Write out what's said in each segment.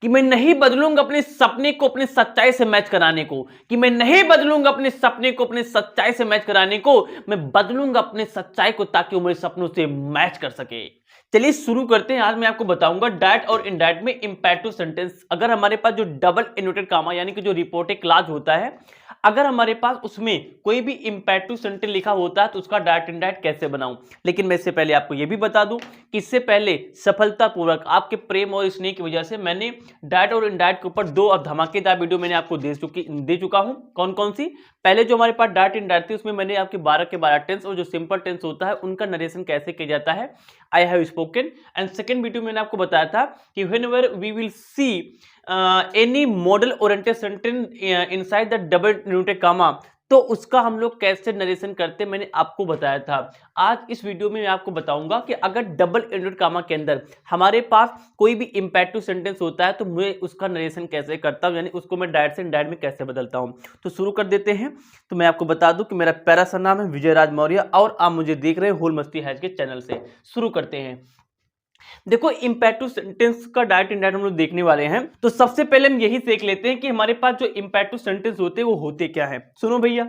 कि मैं नहीं बदलूंगा अपने सपने को अपने सच्चाई से मैच कराने को, कि मैं नहीं बदलूंगा अपने सपने को अपने सच्चाई से मैच कराने को, मैं बदलूंगा अपने सच्चाई को ताकि वो मेरे सपनों से मैच कर सके। चलिए शुरू करते हैं। आज मैं आपको बताऊंगा डायरेक्ट और इनडायरेक्ट में इंपैरेटिव सेंटेंस। अगर हमारे पास जो डबल इन्वर्टेड कामा यानी कि जो रिपोर्टेड क्लॉज होता है, अगर हमारे पास उसमें कोई भी इंपैरेटिव सेंटेंस लिखा होता है तो उसका डायरेक्ट इनडायरेक्ट कैसे बनाऊं। लेकिन मैं इससे पहले आपको यह भी बता दूं कि इससे पहले सफलतापूर्वक आपके प्रेम और स्नेह की वजह से मैंने डायरेक्ट और इनडायरेक्ट के ऊपर 2 धमाकेदार वीडियो मैंने आपको दे चुका हूं। कौन कौन सी? पहले जो हमारे पास डायरेक्ट इनडायरेक्ट थी उसमें मैंने आपके 12 के 12 टेंस और जो सिंपल टेंस होता है उनका नरेशन कैसे किया जाता है I have spoken. And second video मैंने आपको बताया था कि whenever we will see any model oriented sentence inside the double inverted comma तो उसका हम लोग कैसे नरेशन करते मैंने आपको बताया था। आज इस वीडियो में मैं आपको बताऊंगा कि अगर डबल इन्वर्टेड कामा के अंदर हमारे पास कोई भी इंपैरेटिव सेंटेंस होता है तो मैं उसका नरेशन कैसे करता हूं, यानी उसको मैं डायरेक्ट से इनडायरेक्ट में कैसे बदलता हूं। तो शुरू कर देते हैं। तो मैं आपको बता दूं कि मेरा प्यारा सा नाम है विजय राज मौर्य और आप मुझे देख रहे हैं होल मस्ती हैज के चैनल से। शुरू करते हैं। देखो इंपैरेटिव सेंटेंस का डायरेक्ट इनडायरेक्ट हम लोग देखने वाले हैं। तो सबसे पहले हम यही देख लेते हैं कि हमारे पास जो इंपैरेटिव सेंटेंस होते हैं वो होते क्या है। सुनो भैया,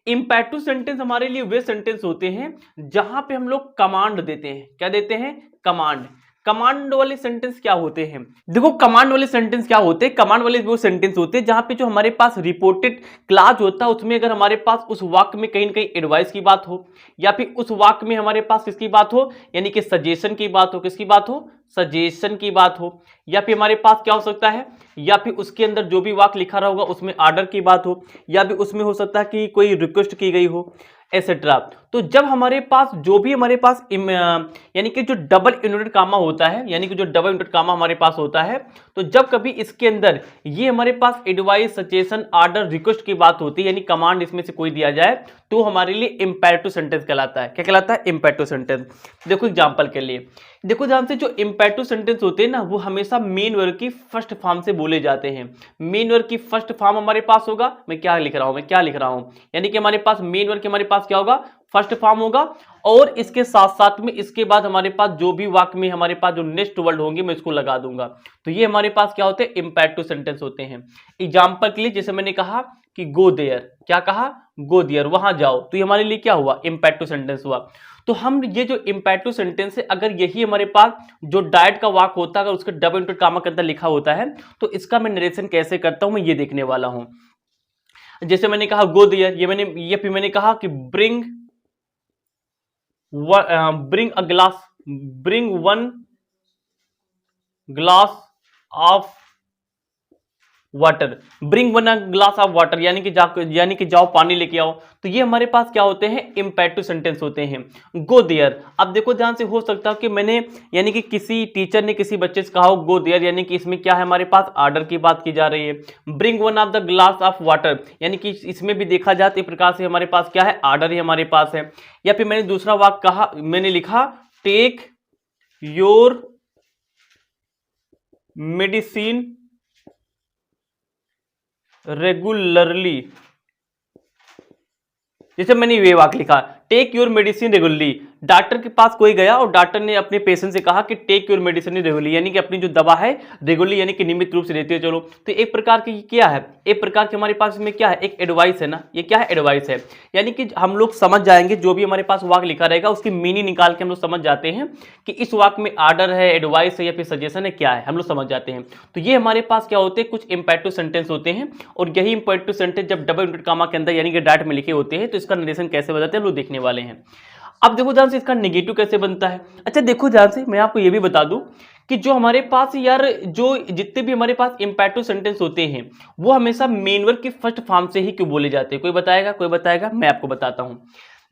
इंपैरेटिव सेंटेंस हमारे लिए वे सेंटेंस होते हैं जहां पे हम लोग कमांड देते हैं। क्या देते हैं? कमांड। कमांड वाले सेंटेंस क्या होते हैं? देखो कमांड वाले सेंटेंस क्या होते हैं? कमांड वाले वो सेंटेंस होते हैं जहां पे जो हमारे पास रिपोर्टेड क्लॉज होता है उसमें अगर हमारे पास उस वाक्य में कहीं ना कहीं एडवाइस की बात हो या फिर उस वाक्य में हमारे पास किसकी बात हो, यानी कि सजेशन की बात हो। किसकी बात हो? सजेशन की बात हो। या फिर हमारे पास क्या हो सकता है, या फिर उसके अंदर जो भी वाक्य लिखा रहा होगा उसमें आर्डर की बात हो, या फिर उसमें हो सकता है कि कोई रिक्वेस्ट की गई हो, एसेट्रा। तो जब हमारे पास जो भी हमारे पास यानी कि जो डबल इन्वर्टेड कामा होता है, यानी कि जो डबल इन्वर्टेड कामा हमारे पास होता है, तो जब कभी इसके अंदर ये हमारे पास एडवाइस, सजेशन, आर्डर, रिक्वेस्ट की बात होती है, यानी कमांड इसमें से कोई दिया जाए तो हमारे लिए इंपैरेटिव सेंटेंस कहलाता है। क्या कहलाता है? Imperative sentence. देखो एग्जांपल के लिए, देखो ध्यान से, जो इंपैरेटिव सेंटेंस होते हैं ना वो हमेशा मेन वर्ब की फर्स्ट फॉर्म से बोले जाते हैं। मेन वर्ब की फर्स्ट फॉर्म हमारे पास होगा, मैं क्या लिख रहा हूं, यानी कि हमारे पास मेन वर्ब के हमारे पास क्या होगा, फर्स्ट फॉर्म होगा। और इसके साथ साथ में इसके बाद हमारे पास जो भी वाक्य में हमारे पास जो नेक्स्ट वर्ड होंगे मैं इसको लगा दूंगा। तो ये हमारे पास क्या होते हैं? इंपैरेटिव सेंटेंस होते हैं। एग्जांपल के लिए जैसे मैंने कहा कि गो देयर, क्या कहा? गो देयर, वहां जाओ, तो ये हमारे लिए क्या हुआ? इंपैरेटिव सेंटेंस हुआ। तो हम ये जो इंपैरेटिव सेंटेंस है अगर यही हमारे पास जो डायरेक्ट का वाक्य होता है अगर उसके डबल इन्वर्टेड कामा के अंदर लिखा होता है तो इसका मैं नरेशन कैसे करता हूं मैं ये देखने वाला हूं। जैसे मैंने कहा गो देयर, ये फिर मैंने कहा कि bring one glass of water, bring one glass of water, यानी कि जाओ पानी लेके आओ। तो ये हमारे पास क्या होते हैं? इंपैरेटिव सेंटेंस होते हैं। गो देयर, अब देखो ध्यान से, हो सकता है कि मैंने यानी कि किसी टीचर ने किसी बच्चे से कहा हो गो देयर, यानी कि इसमें क्या है, हमारे पास आर्डर की बात की जा रही है। Bring one of the glass of water, यानी कि इसमें भी देखा जाए तो इस प्रकार से हमारे पास क्या है? आर्डर ही हमारे पास है। या फिर मैंने दूसरा वाक्य कहा, मैंने लिखा टेक योर मेडिसिन रेगुलरली, जैसे मैंने ये वाक्य लिखा take your medicine regularly. Doctor के पास कोई गया और डॉक्टर ने अपने पेशेंट से कहा कि टेक योर मेडिसिन रेगुलरली, यानी कि अपनी जो दवा है रेगुलरली यानी कि नियमित रूप से लेते हो चलो। तो एक प्रकार की क्या है, एक प्रकार के हमारे पास में क्या है, एक एडवाइस है ना। ये क्या है? एडवाइस है। यानी कि हम लोग समझ जाएंगे जो भी हमारे पास वाक्य लिखा रहेगा उसकी मीनिंग निकाल के हम लोग समझ जाते हैं कि इस वाक्य में आर्डर है, एडवाइस है या फिर सजेशन है, क्या है, हम लोग समझ जाते हैं। तो ये हमारे पास क्या होते हैं? कुछ इंपैरेटिव सेंटेंस होते हैं। और यही इंपैरेटिव सेंटेंस जब डबल इन्वर्टेड कामा के अंदर यानी कि डायरेक्ट में लिखे होते हैं तो इसका नरेशन कैसे बदलते हैं हम लोग देखने वाले हैं। अब देखो ध्यान से, इसका नेगेटिव कैसे बनता है। अच्छा देखो ध्यान से, मैं आपको ये भी बता दूं कि जो हमारे पास यार जो जितने भी हमारे पास इंपैरेटिव सेंटेंस होते हैं वो हमेशा मेन वर्ब की फर्स्ट फॉर्म से ही क्यों बोले जाते हैं? कोई बताएगा? मैं आपको बताता हूं।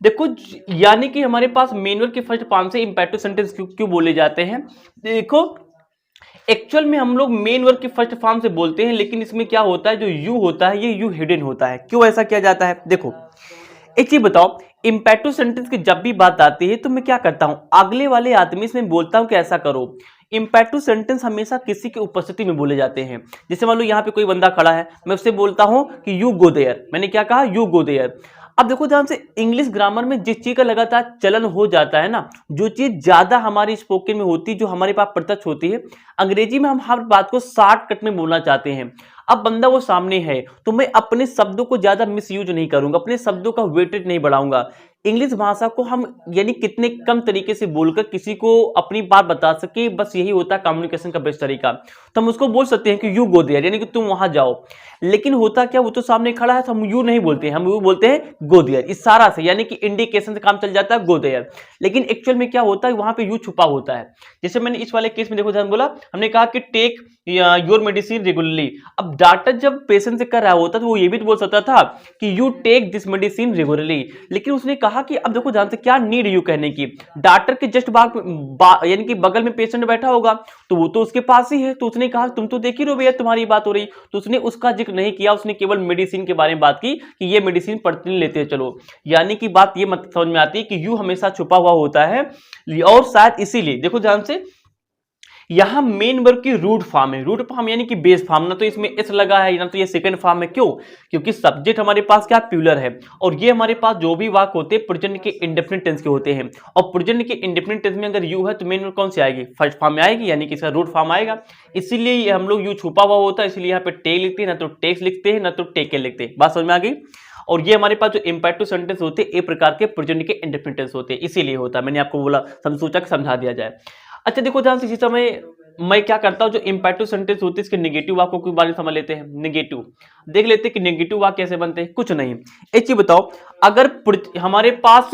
देखो यानी कि हमारे पास मेन वर्ब की फर्स्ट फॉर्म से इंपैरेटिव सेंटेंस क्यों बोले जाते हैं। देखो एक्चुअल में हम लोग मेन वर्ब की फर्स्ट फॉर्म से बोलते हैं, लेकिन इसमें क्या होता है, जो यू होता है ये यू हिडन होता है। क्यों ऐसा किया जाता है? देखो एक चीज बताओ, इंपैरेटिव सेंटेंस की जब भी बात आती है तो मैं क्या करता हूं, अगले वाले आदमी से मैं बोलता हूं कि ऐसा करो। इंपैरेटिव सेंटेंस हमेशा किसी की उपस्थिति में बोले जाते हैं। जैसे मान लो यहाँ पे कोई बंदा खड़ा है, मैं उससे बोलता हूं कि यू गो देयर, मैंने क्या कहा? You go there. अब देखो ध्यान से, इंग्लिश ग्रामर में जिस चीज का लगातार चलन हो जाता है ना, जो चीज ज्यादा हमारी स्पोकन में होती है, जो हमारे पास प्रत्यक्ष होती है, अंग्रेजी में हम हर बात को शॉर्टकट में बोलना चाहते हैं। अब बंदा वो सामने है तो मैं अपने शब्दों को ज्यादा मिसयूज नहीं करूंगा, अपने शब्दों का वेटेज नहीं बढ़ाऊंगा। इंग्लिश भाषा को हम यानी कितने कम तरीके से बोलकर किसी को अपनी बात बता सके, बस यही होता है कम्युनिकेशन का बेस्ट तरीका। तो हम उसको बोल सकते हैं कि यू गो देयर, यानी कि तुम वहां जाओ। लेकिन होता क्या, वो तो सामने खड़ा है तो हम यू नहीं बोलते हैं, हम यू बोलते हैं गो देयर, इशारा से, यानी कि इंडिकेशन से काम चल जाता है गो देयर। लेकिन एक्चुअल में क्या होता है, वहां पे यू छुपा होता है। जैसे मैंने इस वाले केस में देखो ध्यान बोला, हमने कहा कि टेक योर मेडिसिन रेगुलरली। अब डॉक्टर जब पेशेंट से कर रहा होता तो वो ये भी तो बोल सकता था कि you take this medicine regularly, लेकिन उसने कहा कि अब देखो ध्यान से क्या नीड यू कहने की, डॉक्टर के जस्ट यानी कि बगल में पेशेंट बैठा होगा तो वो तो उसके पास ही है, तो उसने कहा तुम तो देख ही रहो भैया तुम्हारी बात हो रही, तो उसने उसका जिक्र नहीं किया, उसने केवल मेडिसिन के बारे में बात की कि ये मेडिसिन प्रतिदिन लेते हैं चलो। यानी कि बात ये मत समझ में आती है कि यू हमेशा छुपा हुआ होता है, और शायद इसीलिए देखो ध्यान से यहां मेन वर्ब की रूट फॉर्म है, रूट फॉर्म यानी कि बेस फॉर्म, ना तो इसमें एस लगा है ना तो ये सेकंड फॉर्म है। क्यों? क्योंकि सब्जेक्ट हमारे पास क्या प्लूरल है, और ये हमारे पास जो भी वाक्य होते हैं प्रेजेंट के इंडेफिनिट टेंस के होते हैं, और प्रेजेंट के इंडेफिनिट टेंस में अगर यू है तो मेन वर्ब कौन सी आएगी, फर्स्ट फॉर्म में आएगी, यानी कि इसका रूट फॉर्म आएगा। इसीलिए हम लोग यू छुपा हुआ होता है, इसलिए यहाँ पे टे लिखते हैं, ना तो टेक्स लिखते हैं ना तो टेके लिखते हैं। बात समझ में आ गई? और ये हमारे पास जो इंपैरेटिव सेंटेंस होते हैं एक प्रकार के प्रेजेंट के इंडेफिनिट टेंस होते हैं, इसीलिए होता है, मैंने आपको बोला सोचा कि समझा दिया जाए। अच्छा देखो ध्यान से, इसी समय मैं क्या करता हूं, जो इंपैरेटिव सेंटेंस होते हैं इसके नेगेटिव वाक्यों के बारे में समझ लेते हैं। नेगेटिव देख लेते हैं कि नेगेटिव वाक्य कैसे बनते हैं। कुछ नहीं, एक चीज बताओ, अगर हमारे पास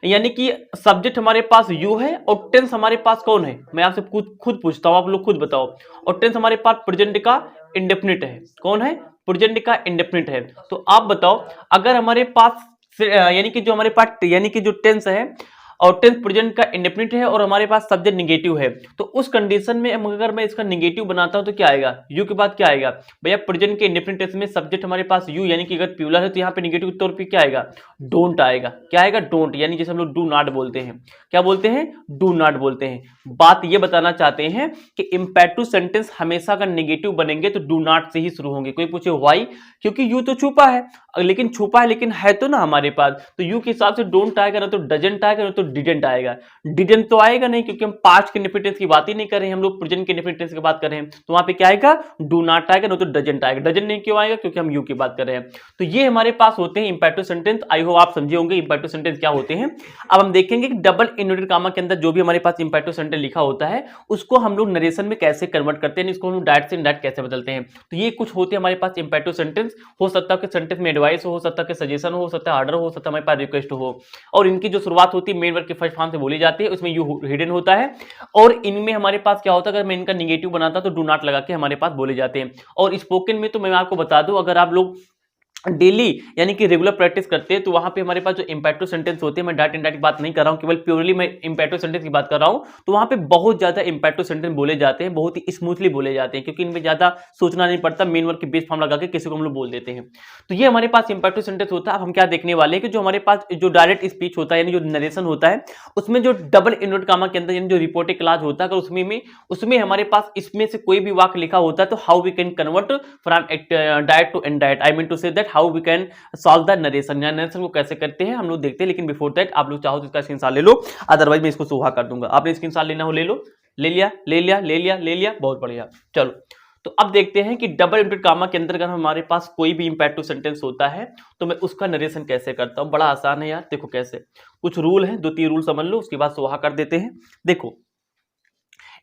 यानी कि सब्जेक्ट हमारे पास यू है और टेंस हमारे पास कौन है, मैं आपसे खुद पूछता हूं, आप लोग खुद बताओ, और टेंस हमारे पास प्रेजेंट का इंडेफिनिट है, कौन है, प्रेजेंट का इंडेफिनिट है, तो आप बताओ अगर हमारे पास यानी कि जो हमारे पास यानी कि जो टेंस है और टेंस प्रेजेंट का इंडेफिनिट है और हमारे पास सब्जेक्ट नेगेटिव है, तो उस कंडीशन में अगर मैं इसका नेगेटिव बनाता हूं तो क्या आएगा, यू के बाद क्या आएगा भैया, प्रेजेंट के इंडेफिनिट टेंस में सब्जेक्ट हमारे पास यू, यानी कि अगर प्लूरल है तो यहाँ पे नेगेटिव के तौर पे क्या आएगा, डोंट आएगा। क्या आएगा, डोंट, यानी जैसे हम लोग डू नॉट बोलते हैं, क्या बोलते हैं, डू नॉट बोलते हैं। बात ये बताना चाहते हैं कि इंपैरेटिव सेंटेंस हमेशा अगर नेगेटिव बनेंगे तो डू नॉट से ही शुरू होंगे। कोई पूछे व्हाई, क्योंकि यू तो छुपा है, लेकिन छुपा है लेकिन है तो ना हमारे पास, तो यू के हिसाब से डोंट आएगा, ना तो डजंट आएगा, ना तो डिडंट आएगा। डिडंट तो आएगा नहीं क्योंकि हम पास्ट के इंडेफिनिट टेंस की बात ही नहीं कर रहे हैं, हम लोग प्रेजेंट के इंडेफिनिट टेंस की बात कर रहे हैं, तो वहां पे क्या आएगा, डू नॉट आएगा, ना तो डजंट आएगा। डजंट नहीं क्यों आएगा, क्योंकि हम यू की बात कर रहे हैं। तो ये हमारे पास होते हैं इंपैरेटिव सेंटेंस। आई होप आप समझे होंगे इंपैरेटिव सेंटेंस क्या होते हैं। अब हम देखेंगे कि डबल इन्वर्टेड कॉमा के अंदर जो भी हमारे पास इंपैरेटिव सेंटेंस लिखा होता है उसको हम लोग नरेशन में कैसे कन्वर्ट करते हैं, इसको हम लोग डायरेक्ट से इनडायरेक्ट कैसे बदलते हैं। तो ये कुछ होते हैं हमारे पास इंपैरेटिव सेंटेंस। हो सकता है कि सेंटेंस में एडवाइस हो सकता है कि सजेशन हो सकता है ऑर्डर हो सकता है हमारे पास रिक्वेस्ट हो, और इनकी जो शुरुआत होती है मेन वर्ब के फर्स्ट फॉर्म से बोली जाती है, उसमें यू हिडन होता है, और इनमें हमारे पास क्या होता है, अगर मैं इनका नेगेटिव बनाता तो डू नॉट लगा के हमारे पास बोले जाते हैं। और स्पोकन में तो मैं आपको बता दूं, अगर आप लोग डेली यानी कि रेगुलर प्रैक्टिस करते हैं तो वहां पे हमारे पास जो इंपैरेटिव सेंटेंस होते हैं, मैं डायरेक्ट इनडायरेक्ट बात नहीं कर रहा हूं, केवल प्योरली मैं इंपैरेटिव सेंटेंस की बात कर रहा हूं, तो वहां पे बहुत ज्यादा इंपैरेटिव सेंटेंस बोले जाते हैं, बहुत ही स्मूथली बोले जाते हैं, क्योंकि इनमें ज्यादा सोचना नहीं पड़ता, मेन वर्ब के बेस फॉर्म लगा के किसी को हम लोग बोल देते हैं। तो ये हमारे पास इंपैरेटिव सेंटेंस होता है। अब हम क्या देखने वाले हैं कि जो हमारे पास जो डायरेक्ट स्पीच होता है यानी जो नरेशन होता है, उसमें जो डबल इन्वर्टेड कॉमा के अंदर यानी जो रिपोर्टेड क्लॉज होता है, अगर उसमें हमारे पास इसमें से कोई भी वाक्य लिखा होता है तो how we can convert from direct to indirect, I mean to say that how we can solve the narration, narration को कैसे करते हैं हम लोग देखते हैं। लेकिन बिफोर दैट आप लोग चाहो तो इसका स्क्रीनशॉट ले लो, अदरवाइज मैं इसको सुहा कर दूंगा। आपने स्क्रीनशॉट लेना हो ले लो, ले लिया ले लिया ले लिया ले लिया, बहुत बढ़िया। चलो तो अब देखते हैं कि डबल इन्वर्टेड कॉमा के अंदर अगर हमारे पास कोई भी इंपैरेटिव सेंटेंस होता है तो मैं उसका नरेशन कैसे करता हूं। बड़ा आसान है यार, देखो कैसे, कुछ रूल है, 2-3 रूल समझ लो, उसके बाद सुहा कर देते हैं। देखो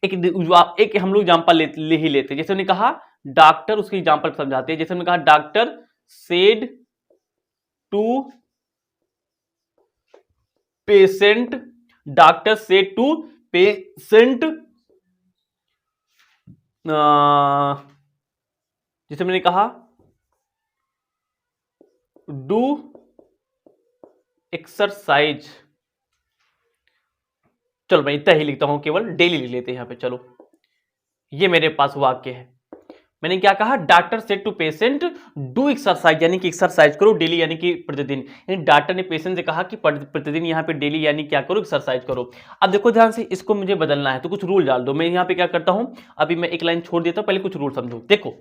एक हम लोग एग्जांपल ले ही लेते हैं, जैसे हमने कहा डॉक्टर, उसकी एग्जांपल समझाते हैं। जैसे हमने कहा doctor said to patient, doctor said to patient, जैसे मैंने कहा डू एक्सरसाइज। चलो मैं इतना ही लिखता हूं, केवल डेली लिख लेते हैं यहां पे। चलो ये मेरे पास वाक्य है, मैंने क्या कहा, doctor said to patient do exercise, यानी कि एक्सरसाइज करो डेली, यानी कि प्रतिदिन। यानी डॉक्टर ने पेशेंट से कहा कि प्रतिदिन यहाँ पे डेली यानी क्या करो, एक्सरसाइज करो। अब देखो ध्यान से, इसको मुझे बदलना है तो कुछ रूल डाल दो। मैं यहाँ पे क्या करता हूं, अभी मैं एक लाइन छोड़ देता हूं, पहले कुछ रूल समझो। देखो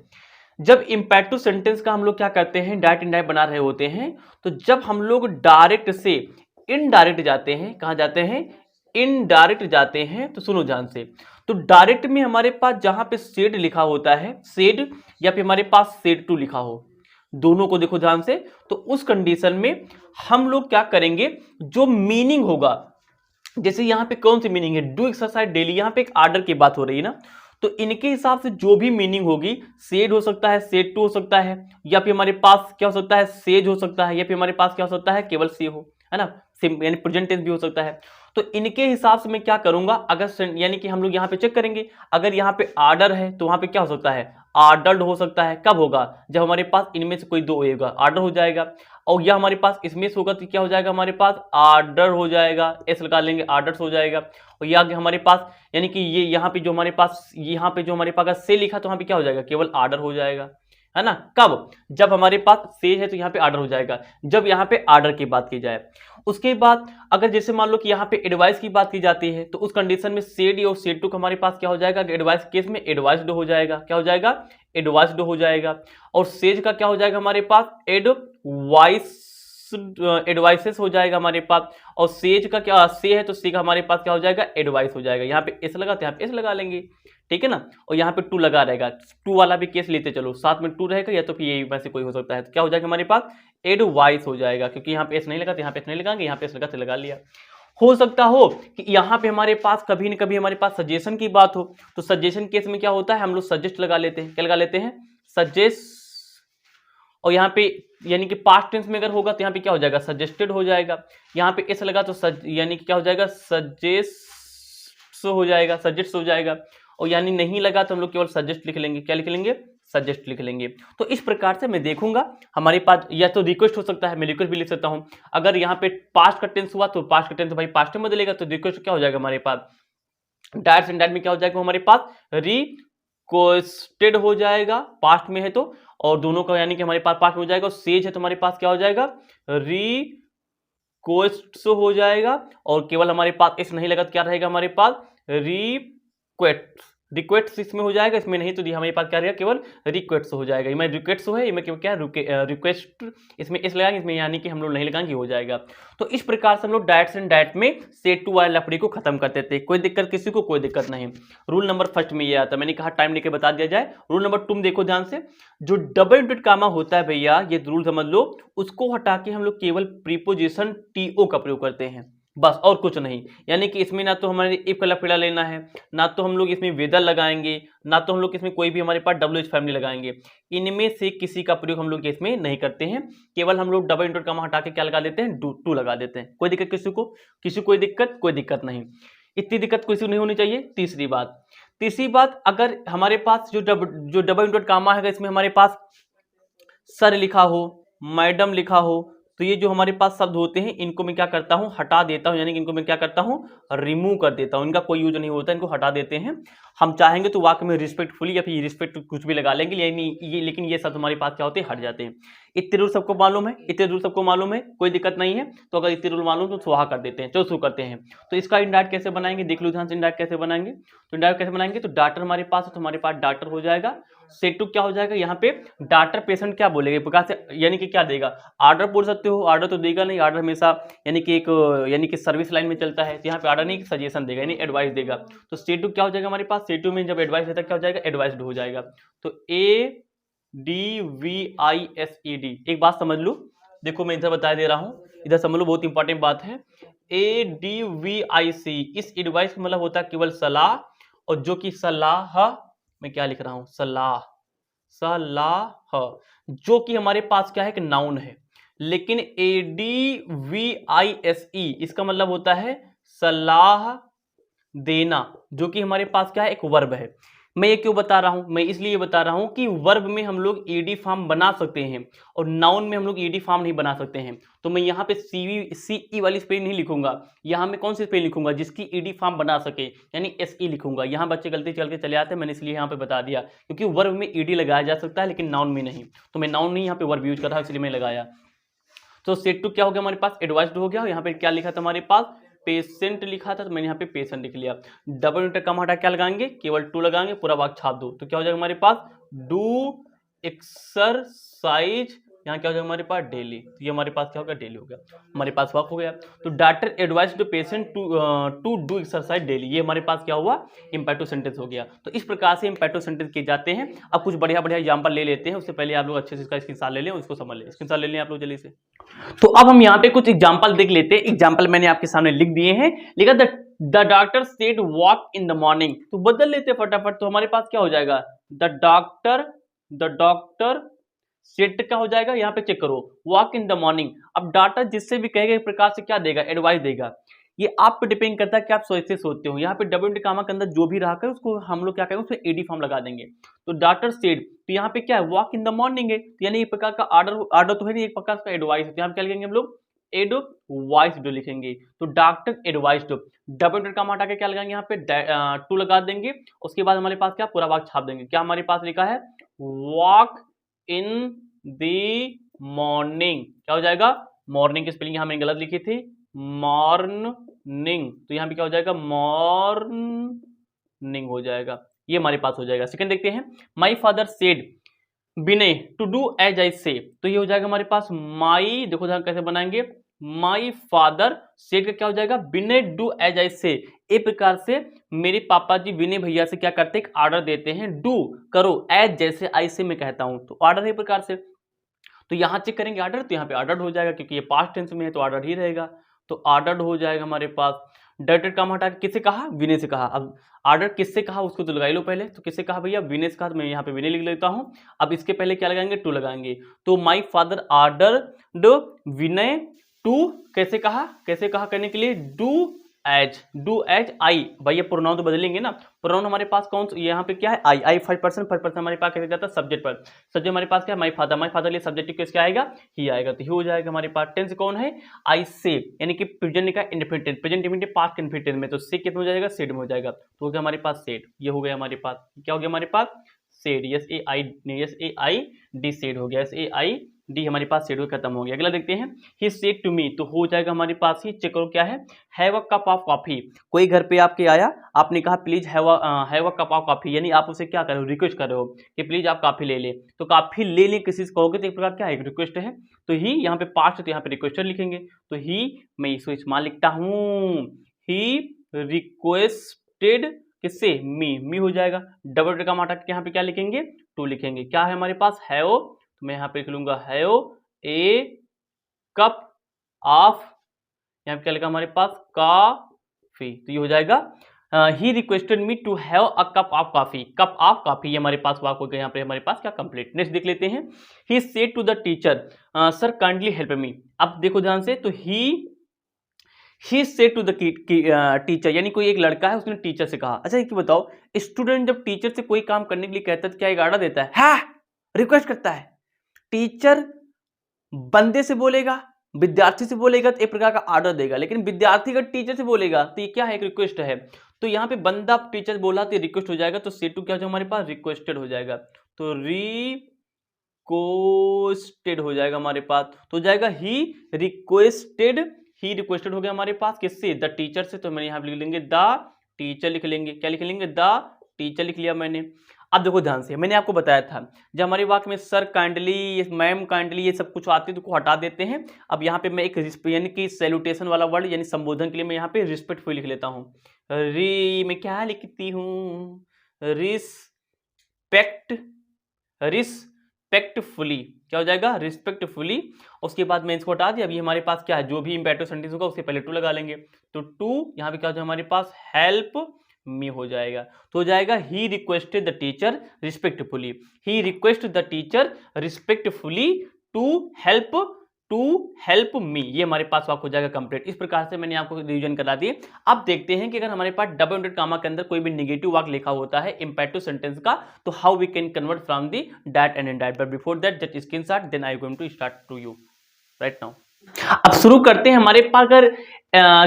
जब इंपैक्टिव सेंटेंस का हम लोग क्या करते हैं, डायरेक्ट इनडायरेक्ट बना रहे होते हैं, तो जब हम लोग डायरेक्ट से इनडायरेक्ट जाते हैं, कहां जाते हैं, इनडायरेक्ट जाते हैं, तो सुनो ध्यान से। तो डायरेक्ट में हमारे पास जहां पे सेड लिखा होता है, सेड, या फिर हमारे पास सेड टू लिखा हो, दोनों को देखो ध्यान से, तो उस कंडीशन में हम लोग क्या करेंगे, जो मीनिंग होगा, जैसे यहां पे कौन सी मीनिंग है, डू एक्सरसाइज डेली, यहां पे एक आर्डर की बात हो रही है ना, तो इनके हिसाब से जो भी मीनिंग होगी, सेड हो सकता है, सेड टू हो सकता है, या फिर हमारे पास क्या हो सकता है, सेज हो सकता है, या फिर हमारे पास क्या हो सकता है, केवल से हो, है ना, यानी प्रेजेंट टेंस भी हो सकता है। तो इनके हिसाब से मैं क्या करूंगा, अगर यानी कि हम लोग यहाँ पे चेक करेंगे, अगर यहाँ पे आर्डर है तो वहां पे क्या हो सकता है, आर्डर्ड हो सकता है। कब होगा, जब हमारे पास इनमें से कोई दो होगा, आर्डर हो जाएगा। और यह हमारे पास इसमें से होगा तो क्या हो जाएगा, हमारे पास आर्डर हो जाएगा, एस लगा लेंगे, आर्डर्स हो जाएगा। और यह हमारे पास यानी कि ये यहाँ पे जो हमारे पास, यहाँ पे जो हमारे पास अगर से लिखा तो वहां पे क्या हो जाएगा, केवल आर्डर हो जाएगा, है ना। कब, जब हमारे पास से है तो यहाँ पे आर्डर हो जाएगा, जब यहाँ पे आर्डर की बात की जाए। उसके बाद अगर जैसे मान लो कि यहाँ पे एडवाइस की बात की जाती है, तो उस कंडीशन में सेड और सेड टू हमारे पास क्या हो जाएगा, एडवाइस केस में एडवाइस्ड हो जाएगा, क्या हो जाएगा, एडवाइस्ड हो जाएगा। और सेज का क्या हो जाएगा हमारे पास, एडवाइस, एडवाइसेस हो जाएगा हमारे पास। और सेज का क्या, से है तो सी का हमारे पास क्या हो जाएगा, एडवाइस हो जाएगा। यहाँ पे एस लगा तो यहाँ पे एस लगा लेंगे, ठीक है ना। और यहाँ पे टू लगा रहेगा, टू वाला भी केस लेते चलो, साथ में टू रहेगा, या तो फिर ये वैसे कोई हो सकता है, तो क्या हो जाएगा हमारे पास, एडवाइस हो जाएगा, क्योंकि यहाँ पे एस नहीं लगा तो यहाँ पे एस नहीं लगाएंगे, यहाँ पे एस लगा तो लगा लिया। हो सकता हो कि यहाँ पे हमारे पास कभी न कभी हमारे पास सजेशन की बात हो, तो सजेशन केस में क्या होता है, हम लोग सजेस्ट लगा लेते हैं, क्या लगा लेते हैं, सजेस्ट। और यहाँ पे यानी कि पास्ट टेंस में अगर होगा तो यहाँ पे क्या हो जाएगा, सजेस्टेड हो जाएगा। यहाँ पे एस लगा तो यानी कि क्या हो जाएगा, सजेस्ट हो जाएगा, सजेस्ट हो जाएगा। और यानी नहीं लगा तो हम लोग केवल सजेस्ट लिख लेंगे, क्या लिख लेंगे, सजेस्ट लिख लेंगे। तो इस प्रकार से मैं देखूंगा हमारे पास, या तो रिक्वेस्ट हो सकता है, मैं रिक्वेस्ट भी लिख सकता हूं। अगर यहाँ पे पास्ट का टेंस हुआ तो पास्ट का टेंस भाई पास्ट में बदलेगा, तो रिक्वेस्ट क्या हो जाएगा हमारे पास, डायरेक्ट एंड डायरेक्ट में क्या हो जाएगा हमारे पास, रिक्वेस्टेड हो जाएगा, पास्ट में है तो। और दोनों का यानी कि हमारे पास पास्ट में हो जाएगा। और सेज है तो हमारे पास क्या हो जाएगा, रिक्वेस्ट हो जाएगा। और केवल हमारे पास इस नहीं लगा तो क्या रहेगा हमारे पास, रिक्वेस्ट, रिक्वेस्ट इसमें हो जाएगा, इसमें नहीं तो हमारे पास क्या रहेगा, केवल रिक्वेस्ट हो जाएगा। इसमें रिक्वेस्ट है, इसमें क्या रिक्वेस्ट, इसमें इस लगाएंगे, इसमें यानी कि हम लोग नहीं लगाएंगे, हो जाएगा। तो इस प्रकार से हम लोग डायरेक्ट एंड डायरेक्ट में सेट टू वाले लफड़ी को खत्म करते थे। कोई दिक्कत किसी को, कोई दिक्कत नहीं। रूल नंबर फर्स्ट में ये आता है, मैंने कहा टाइम लेके बता दिया जाए। रूल नंबर टू में देखो ध्यान से, जो डबल इंटेड कामा होता है भैया, ये रूल समझ लो, उसको हटा के हम लोग केवल प्रीपोजिशन टीओ का प्रयोग करते हैं, बस और कुछ नहीं। यानी कि इसमें ना तो हमारे इफ का लफड़ा लेना है, ना तो हम लोग इसमें वेदर लगाएंगे, ना तो हम लोग इसमें कोई भी हमारे पास डब्ल्यू एच फैमिली लगाएंगे। इनमें से किसी का प्रयोग हम लोग इसमें नहीं करते हैं। केवल हम लोग डबल इंटेड कामा हटा के क्या लगा देते हैं, टू लगा देते हैं। कोई दिक्कत किसी को, किसी कोई दिक्कत, कोई दिक्कत नहीं। इतनी दिक्कत किसी को नहीं होनी चाहिए। तीसरी बात, अगर हमारे पास जो डबल इंटेड कामा है, इसमें हमारे पास सर लिखा हो, मैडम लिखा हो, तो ये जो हमारे पास शब्द होते हैं, इनको मैं क्या करता हूं, हटा देता हूं। यानी कि इनको मैं क्या करता हूं, रिमूव कर देता हूं। इनका कोई यूज नहीं होता, इनको हटा देते हैं। हम चाहेंगे तो वाक्य में रिस्पेक्टफुली या फिर रिस्पेक्ट कुछ भी लगा लेंगे, लेकिन ये शब्द हमारे पास क्या होते हैं, हट जाते हैं। इतने रूल सबको मालूम है, इतने रूल सबको मालूम है, कोई दिक्कत नहीं है। तो अगर इतने रूल मालूम तो सुहा कर देते हैं, चलो शुरू करते हैं। तो इसका इंडायरेक्ट कैसे बनाएंगे, देख लो ध्यान से। इंडायरेक्ट कैसे बनाएंगे, तो इंडायरेक्ट कैसे बनाएंगे, तो डाटर हमारे पास है तो हमारे पास डाटर हो जाएगा। सेटू क्या हो जाएगा, यहाँ पे डाटर पेशेंट क्या बोलेगा प्रकार से, यानी कि क्या देगा, आर्डर बोल सकते हो, आर्डर तो देगा नहीं, आर्डर हमेशा यानी कि एक यानी कि सर्विस लाइन में चलता है, तो यहाँ पे आर्डर नहीं, सजेशन देगा, यानी एडवाइस देगा। तो सेटू क्या हो जाएगा हमारे पास, सेटू में जब एडवाइस देता क्या हो जाएगा, एडवाइस्ड हो जाएगा। तो ADVISED, एक बात समझ लो, देखो मैं इधर बता दे रहा हूं, इधर समझ लो, बहुत इंपॉर्टेंट बात है। ADVIC, इस एडवाइस का मतलब होता है केवल सलाह, और जो कि सलाह, मैं क्या लिख रहा हूं, सलाह, जो कि हमारे पास क्या है, कि नाउन है। लेकिन ADVISE इसका मतलब होता है सलाह देना, जो कि हमारे पास क्या है, एक वर्ब है। मैं ये क्यों बता रहा हूं, मैं इसलिए बता रहा हूं कि वर्ब में हम लोग ईडी फॉर्म बना सकते हैं, और नाउन में हम लोग ईडी फॉर्म नहीं बना सकते हैं। तो मैं यहाँ पे CE वाली स्पेलिंग नहीं लिखूंगा, यहाँ मैं कौन सी स्पेलिंग लिखूंगा, जिसकी ईडी फॉर्म बना सके, यानी SE लिखूंगा। यहाँ बच्चे गलती चल के चले आते हैं, मैंने इसलिए यहाँ पे बता दिया, क्योंकि वर्ब में ईडी लगाया जा सकता है लेकिन नाउन में नहीं। तो मैं नाउन नहीं यहाँ पे वर्ब यूज कर रहा, इसलिए मैं लगाया। तो सेट टू क्या हो गया हमारे पास, एडवाइस्ड हो गया। यहाँ पे क्या लिखा था हमारे पास, पेशेंट लिखा था, तो मैंने यहाँ पे पेशेंट लिख लिया। डबल इंटर कम हटा क्या लगाएंगे, केवल टू लगाएंगे, पूरा वाक्य छाप दो, तो क्या हो जाएगा हमारे पास, डू एक्सरसाइज, यहाँ क्या हो जाएगा हमारे पास डेली, तो ये हमारे पास क्या होगा डेली हो गया, हमारे पास वर्क हो गया। तो doctor advise to patient to do exercise daily, ये हमारे पास क्या हुआ इंपैरेटिव सेंटेंस हो गया। तो इस प्रकार से इंपैरेटिव सेंटेंस किए जाते हैं। अब कुछ बढ़िया बढ़िया एग्जांपल ले लेते हैं, उससे पहले आप लोग अच्छे से इसका स्क्रीनशॉट ले लें, उसको समझ लें। स्क्रीनशॉट ले लें आप लोग जल्दी से। तो अब हम यहाँ पे कुछ एग्जांपल देख लेते हैं। एग्जांपल मैंने आपके सामने लिख दिए हैं, लिखा the doctor said walk in the morning, तो बदल लेते फटाफट। तो हमारे पास क्या हो जाएगा द डॉक्टर सेट क्या हो जाएगा, यहाँ पे चेक करो वॉक इन द मॉर्निंग। अब डॉक्टर जिससे भी कहेगा एक प्रकार से क्या देगा, एडवाइस देगा। ये आप पे डिपेंड करता है कि आप सोचते सोचते हो। यहाँ पे डब्ल्यू कामा के अंदर जो भी रहा कर उसको हम लोग क्या करेंगे, उसमें एडी फॉर्म लगा देंगे। तो डॉक्टर सेड, तो यहाँ पे क्या है वॉक इन द मॉर्निंग है, तो यानी एक प्रकार का ऑर्डर तो है नहीं, एक प्रकार का एडवाइस है। तो यहाँ पे क्या लिखेंगे हम लोग एडवाइस लिखेंगे। तो डॉक्टर एडवाइस डब्ल्यू कामा हटा के क्या लगाएंगे यहाँ पे टू लगा देंगे। उसके बाद हमारे पास क्या पूरा वाक्य छाप देंगे। क्या हमारे पास लिखा है वॉक इन दी मॉर्निंग, क्या हो जाएगा मॉर्निंग की स्पेलिंग यहाँ मैंने गलत लिखी थी मॉर्निंग, तो यहाँ पे क्या हो जाएगा मॉर्निंग हो जाएगा, ये हमारे पास हो जाएगा। सेकंड देखते हैं my father said Vinay to do as I say, तो ये हो जाएगा हमारे पास माई, देखो ध्यान कैसे बनाएंगे, माई फादर सेड का क्या हो जाएगा विनय डू एज आई से। एक प्रकार से मेरे पापा जी विनय भैया से क्या करते हैं, ऑर्डर देते हैं, डू करो एज जैसे आई से मैं कहता हूं, तो ऑर्डर है प्रकार से। तो यहां चेक करेंगे ऑर्डर, तो यहाँ पे ऑर्डर हो जाएगा क्योंकि ये पास्ट टेंस में है तो ऑर्डर ही रहेगा, तो ऑर्डर हो जाएगा हमारे पास। डायरेक्टेड काम हटा के किससे कहा, विनय से कहा। अब ऑर्डर किससे कहा उसको तो लगाई लो पहले, तो किससे कहा भैया विनय से कहा, तो मैं यहाँ पे विनय लिख लेता हूँ। अब इसके पहले क्या लगाएंगे टू लगाएंगे, तो my father order Vinay to कैसे कहा करने के लिए डू एज आई, भैया प्रोनाउन तो बदलेंगे ना, प्रोनाउन हमारे पास कौन यहाँ पे क्या है आई 5% हमारे पास कैसे जाता है सब्जेक्ट पर, सब्जेक्ट हमारे पास क्या है माई फादर लिए सब्जेक्ट किस क्या आएगा ही आएगा, तो ही हो जाएगा हमारे पास। टेंस कौन है आई से, यानी कि प्रेजेंट का indefinite, present indefinite past indefinite में, तो से कितना हो जाएगा सेड में हो जाएगा, तो हो गया हमारे पास सेड, ये हो गया हमारे पास, क्या हो गया हमारे पास said, S A I D said हो गया, SAID हमारे पास सेड खत्म हो गया। अगला देखते हैं ही सेड टू मी, तो हो जाएगा हमारे पास ही, चेक करो क्या है have a cup of coffee, कोई घर पे आपके आया, आपने कहा please have a cup of coffee, यानी आप उसे क्या कर रहे हो रिक्वेस्ट कर रहे हो कि प्लीज आप कॉफी ले ले, तो कॉफी ले ले किसी से कहोगे तो एक प्रकार क्या है रिक्वेस्ट है, तो ही यहाँ पे पास्ट है तो यहाँ पे रिक्वेस्टर लिखेंगे, तो ही मैं इसको इस्तेमाल लिखता हूँ, ही रिक्वेस्टेड किससे मी हो जाएगा। डबल का हटा के यहाँ पे क्या लिखेंगे टू लिखेंगे, क्या है हमारे पास हैव, तो मैं यहाँ पे लिख लूंगा हैव ए कप ऑफ, यहाँ पे क्या लिखा हमारे पास कॉफी, तो ये हो जाएगा he requested me to have a cup of coffee, cup of coffee, ये हमारे पास वाक हो गया, यहाँ पे हमारे पास क्या कंप्लीट। नेक्स्ट देख लेते हैं he said to the teacher sir kindly help me, अब देखो ध्यान से, तो he said to the teacher, यानी कोई एक लड़का है उसने टीचर से कहा। अच्छा एक बताओ स्टूडेंट जब टीचर से कोई काम करने के लिए कहता है तो क्या एक ऑर्डर देता है, हाँ रिक्वेस्ट करता है, टीचर बंदे से बोलेगा विद्यार्थी से बोलेगा तो एक प्रकार का ऑर्डर देगा, लेकिन विद्यार्थी अगर टीचर से बोलेगा तो ये क्या है एक रिक्वेस्ट है, तो यहाँ पे बंदा टीचर बोला तो रिक्वेस्ट हो जाएगा, तो सेड टू क्या हो जाएगा हमारे पास रिक्वेस्टेड हो जाएगा, तो रिक्वेस्टेड हो जाएगा हमारे पास, तो हो जाएगा ही रिक्वेस्टेड हो गया हमारे पास किससे द टीचर से, तो मैंने यहाँ लिख लेंगे द टीचर लिख लेंगे, क्या लिख लेंगे द टीचर लिख लिया मैंने। अब देखो ध्यान से मैंने आपको बताया था जब हमारे वाक्य में सर काइंडली मैम काइंडली ये सब कुछ आते हैं तो हटा देते हैं। अब यहाँ पे मैं एक यानी कि सैल्यूटेशन वाला वर्ड यानी संबोधन के लिए मैं यहाँ पे रिस्पेक्टफुल लिख लेता हूँ, मैं क्या लिखती हूँ रिस्पेक्टफुली, क्या हो जाएगा रिस्पेक्टफुली, उसके बाद मैं इसको हटा दिया। अभी हमारे पास क्या है जो भी इंपैरेटिव सेंटेंस होगा उससे पहले टू लगा लेंगे, तो टू यहाँ पे क्या हो जाएगा हमारे पास हेल्प मी हो जाएगा, तो हो जाएगा he requested the teacher respectfully, he request the teacher respectfully to help me, ये हमारे पास वाक्य हो जाएगा कंप्लीट। इस प्रकार से मैंने आपको रिवीजन करा दी। अब देखते हैं कि अगर हमारे पास डबल इंडेड कामा के अंदर कोई भी नेगेटिव वाक्य लिखा होता है इंपैरेटिव सेंटेंस का, तो how we can convert from the that and indirect, but before that just screenshot then I am going to start to you right now. अब शुरू करते हैं। हमारे पास अगर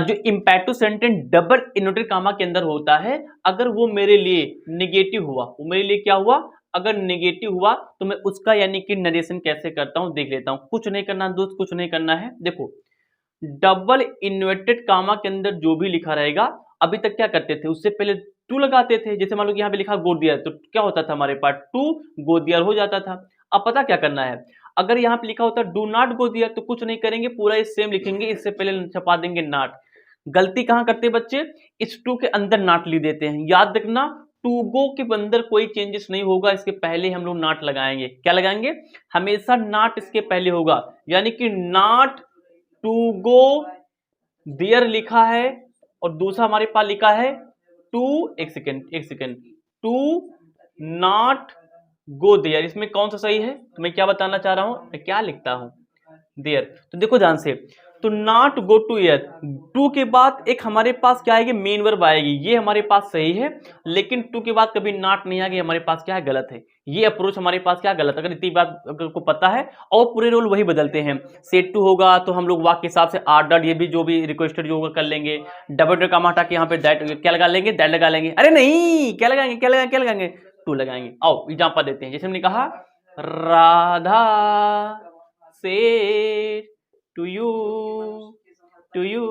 जो imperative sentence double inverted comma के अंदर होता है, अगर वो मेरे लिए नेगेटिव हुआ, वो मेरे लिए क्या हुआ अगर नेगेटिव हुआ, तो मैं उसका यानी कि नरेशन कैसे करता हूं देख लेता हूं। कुछ नहीं करना दोस्त, कुछ नहीं करना है। देखो डबल इन्वर्टेड कामा के अंदर जो भी लिखा रहेगा, अभी तक क्या करते थे उससे पहले टू लगाते थे। जैसे मान लो यहाँ पे लिखा गोदियर, तो क्या होता था हमारे पास टू गोदियर हो जाता था। अब पता क्या करना है, अगर यहाँ पे लिखा होता डू नॉट गो दिया तो कुछ नहीं करेंगे, पूरा इस सेम लिखेंगे, इससे पहले छपा देंगे नॉट। गलती कहाँ करते हैं बच्चे, इस टू के अंदर नॉट ली देते हैं। याद रखना टू गो के अंदर कोई चेंजेस नहीं होगा, इसके पहले हम लोग नॉट लगाएंगे। क्या लगाएंगे, हमेशा नॉट इसके पहले होगा, यानी कि नॉट टू गो देयर लिखा है और दूसरा हमारे पास लिखा है टू, एक second, to not go there, इसमें कौन सा सही है, तो मैं क्या बताना चाह रहा हूं, मैं क्या लिखता हूं देयर। तो देखो ध्यान से, तो not go to air, to के बाद एक हमारे पास क्या आएगी, मेन वर्ब आएगी, ये हमारे पास सही है, लेकिन टू के बाद कभी नॉट नहीं आएगी, हमारे पास क्या है, गलत है। ये अप्रोच हमारे पास क्या गलत, अगर इतनी बात अगर को पता है, और पूरे रोल वही बदलते हैं। सेट टू होगा तो हम लोग वाक्य के हिसाब से आर डॉट, ये भी जो भी रिक्वेस्टेड जो होगा कर लेंगे। डबल डॉट कॉमा हटा के यहाँ पे दैट क्या लगा लेंगे, दैट लगा लेंगे। अरे नहीं, क्या लगाएंगे, क्या लगाएंगे, टू लगाएंगे। आओ एग्जांपल देते हैं, जैसे हमने कहा राधा से to you, to you,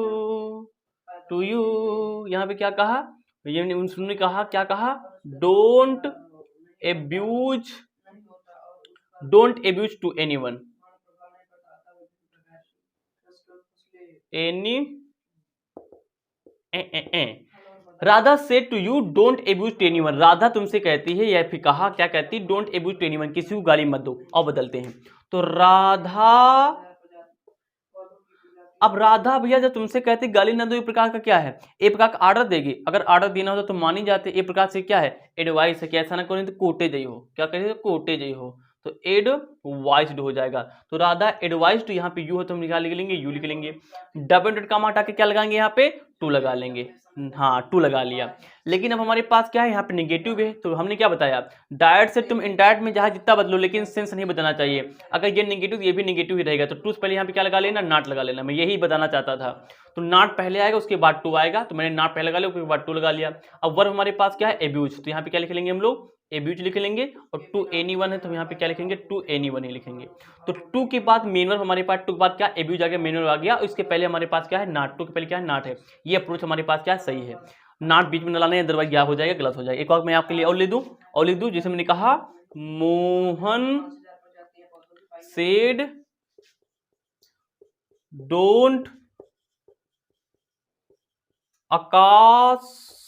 to you, यहां पे क्या कहा, ये उन्होंने कहा, क्या कहा, don't abuse, don't abuse to anyone, any Radha से to you don't abuse to anyone, Radha तुमसे कहती है, या फिर कहा, क्या कहती, डोंट एब्यूज टू एनीवन, किसी को गाली मत दो। और बदलते हैं, तो राधा, अब राधा भैया जब तुमसे कहती गाली न दो, एक प्रकार का क्या है, एक प्रकार का आर्डर देगी। अगर आर्डर देना होता तो मान ही जाते, एक प्रकार से क्या है, एडवाइस है कि ऐसा ना करो तो कोटे जाइ हो, क्या कहें, कोटे जाइ हो, तो एडवाइस्ड हो जाएगा। तो राधा एडवाइस्ड, यहाँ पे यू हो तो हम क्या लिख लेंगे, यू लिख लेंगे। डबल डॉट कॉमा हटा के क्या लगाएंगे, यहाँ पे टू लगा लेंगे, हाँ टू लगा लिया। लेकिन अब हमारे पास क्या है, यहाँ पे निगेटिव है, तो हमने क्या बताया, डायरेक्ट से तुम इनडायरेक्ट में जहां जितना बदलो, लेकिन सेंस नहीं बदलना चाहिए। अगर ये निगेटिव ये भी निगेटिव ही रहेगा, तो टू से पहले यहाँ पे क्या लगा लेना, नॉट लगा लेना, मैं यही बताना चाहता था। तो नॉट पहले आएगा, उसके बाद टू आएगा, तो मैंने नॉट पहले लगा लिया, उसके बाद टू लगा लिया। अब वर्ब हमारे पास क्या है, एब्यूज, तो यहाँ पे क्या लिख लेंगे हम लोग, एब्यूज लिख लेंगे। और टू एनीवन है तो यहाँ पे क्या लिखेंगे, टू एनीवन ही लिखेंगे। तो टू के बाद मेन वर्ब हमारे पास, टू के बाद क्या, एब्यूज आ गया, मेन वर्ब आ गया, इसके पहले हमारे पास क्या है, नॉट, टू के पहले क्या है, नॉट है। ये अप्रोच हमारे पास क्या है, सही है। नॉट बीच में न लाना है, अदरवाइज क्या हो जाएगा, गलत हो जाएगा। एक और मैं आपके लिए और लिख दूं, जैसे मैंने कहा Mohan said don't accost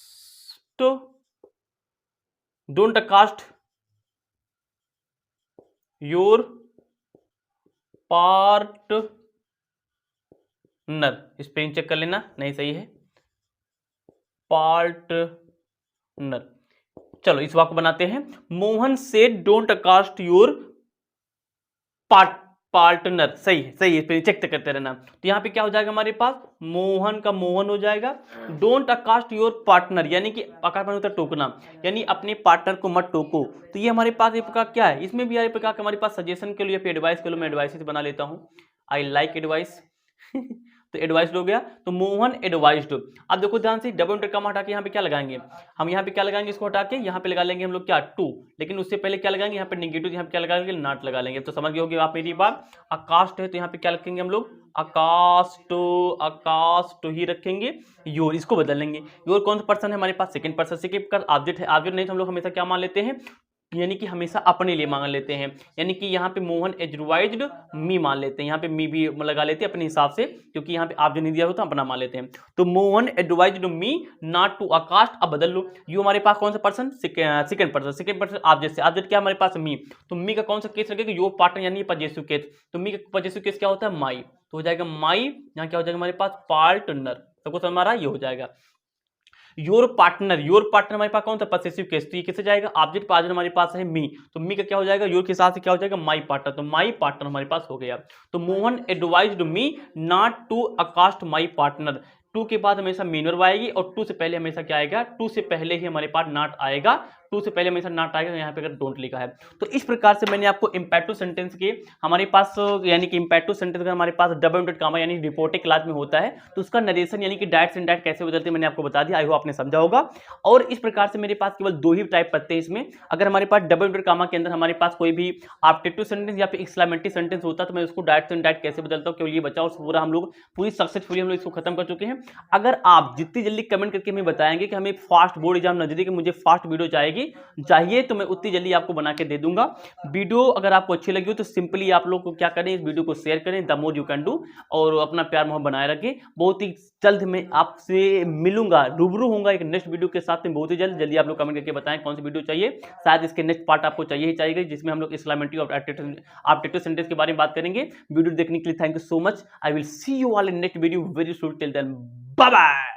your partner, spelling check कर लेना, नहीं सही है, पार्टनर। चलो इस वाक्य बनाते हैं, Mohan said don't accost your partner, सही है, सही है, चेक करते रहना। तो यहाँ पे क्या हो जाएगा हमारे पास, मोहन का मोहन हो जाएगा, डोंट अकास्ट योर पार्टनर, यानी कि अकास्ट होता है टोकना, यानी अपने पार्टनर को मत टोको। तो ये हमारे पास एक प्रकार क्या है, इसमें भी एक प्रकार हमारे पास सजेशन के लिए, फिर एडवाइस के लिए मैं एडवाइस बना लेता हूँ, आई लाइक एडवाइस तो एडवाइस्ड हो गया, तो मोहन एडवाइस्ड। अब देखो ध्यान से, डबल डॉट कॉमा हटा के यहाँ पे क्या लगाएंगे, हम यहाँ पे क्या लगाएंगे, इसको हटा के यहाँ पे लगा लेंगे हम लोग क्या, टू, लेकिन उससे पहले क्या लगाएंगे, यहाँ पे निगेटिव, यहाँ पे क्या लगाएंगे, नॉट लगा लेंगे। तो समझ गए होंगे आप मेरी बात। अकास्ट है तो यहाँ पे क्या रखेंगे हम लोग, अकास्ट, अकास्ट ही रखेंगे। योर, इसको बदल लेंगे, योर कौन सा पर्सन है हमारे पास, सेकंड पर्सन, सेकंड का ऑब्जेक्ट है, ऑब्जेक्ट नहीं तो हम लोग हमेशा क्या मान लेते हैं, यानी कि हमेशा अपने लिए मान लेते हैं, यानी कि यहाँ पे मोहन एडवाइज्ड मी मान लेते हैं, यहाँ पे मी भी लगा लेते हैं अपने हिसाब से, क्योंकि यहाँ पे आप जो नहीं दिया होता अपना मान लेते हैं। तो Mohan advised me not to accost, अब बदल लो, यू हमारे पास कौन सा पर्सन, सेकंड पर्सन ऑब्जेक्ट से, ऑब्जेक्ट क्या हमारे पास मी, तो मी का कौन सा केस रखेगा, योर पार्टनर यानी पजेसिव केस, तो मी का पजेसिव केस क्या होता है, माई, तो हो जाएगा माई, यहाँ क्या हो जाएगा हमारे पास, पार्टनर, सबको समझ आ रहा है, ये हो जाएगा। योर पार्टनर, योर पार्टनर हमारे पास कौन सा, पसेसिव केस, तो ये किससे जाएगा, ऑब्जेक्ट पार्टनर हमारे पास है मी, तो मी का क्या हो जाएगा, योर के साथ क्या हो जाएगा, माई पार्टनर, तो माई पार्टनर हमारे पास हो गया। तो Mohan advised me not to accost my partner, to के बाद हमेशा मेन वर्ब आएगी, और टू से पहले हमेशा क्या आएगा, टू से पहले ही हमारे पास नॉट आएगा, टू से पहले हमेशा नॉट आएगा, यहाँ पे अगर डोंट लिखा है। तो इस प्रकार से मैंने आपको इंपैक्टिव सेंटेंस के हमारे पास, यानी कि इंपैक्टिव सेंटेंस अगर हमारे पास डबल डॉट कॉमा यानी रिपोर्टिंग क्लास में होता है, तो उसका नरेशन यानी कि डायरेक्ट इनडायरेक्ट कैसे बदलते हैं मैंने आपको बता दिया, आई होप आपने समझा होगा। और इस प्रकार से मेरे पास केवल दो ही टाइप पत्ते हैं इसमें, अगर हमारे पास डबल डॉट कॉमा के अंदर हमारे पास कोई भी ऑब्जेक्टिव सेंटेंस या फिर एक्सक्लेमेटरी सेंटेंस होता है, तो मैं उसको डायरेक्ट इनडायरेक्ट कैसे बदलता हूँ, केवल ये बचा, और पूरा हम लोग पूरी सक्सेसफुली हम लोग इसको खत्म कर चुके हैं। अगर आप जितनी जल्दी कमेंट करके हमें बताएंगे कि हमें फास्ट बोर्ड एग्जाम नजदीक है, मुझे फास्ट वीडियो चाहिए, जल्दी चाहिए तो मैं उतनी जल्दी आपको बना के दे दूंगा। वीडियो अगर आपको अच्छी लगी हो तो सिंपली आप लोग को क्या करें, इस वीडियो को शेयर करें, the more you can do, और अपना प्यार मोह बनाए रखें। बहुत ही जल्द मैं आपसे मिलूंगा, रूबरू होऊंगा एक नेक्स्ट वीडियो के साथ में बहुत ही जल्द। जल्दी आप लोग कमेंट करके बताएं कौन सी वीडियो चाहिए, शायद इसके नेक्स्ट पार्ट आपको चाहिए ही चाहिए, जिसमें हम लोग एक्सक्लेमेटरी और ऑब्जेक्टिव सेंटेंस के बारे में बात करेंगे। वीडियो देखने के लिए thank you so much. I will see you all in next video very soon. Till then bye bye.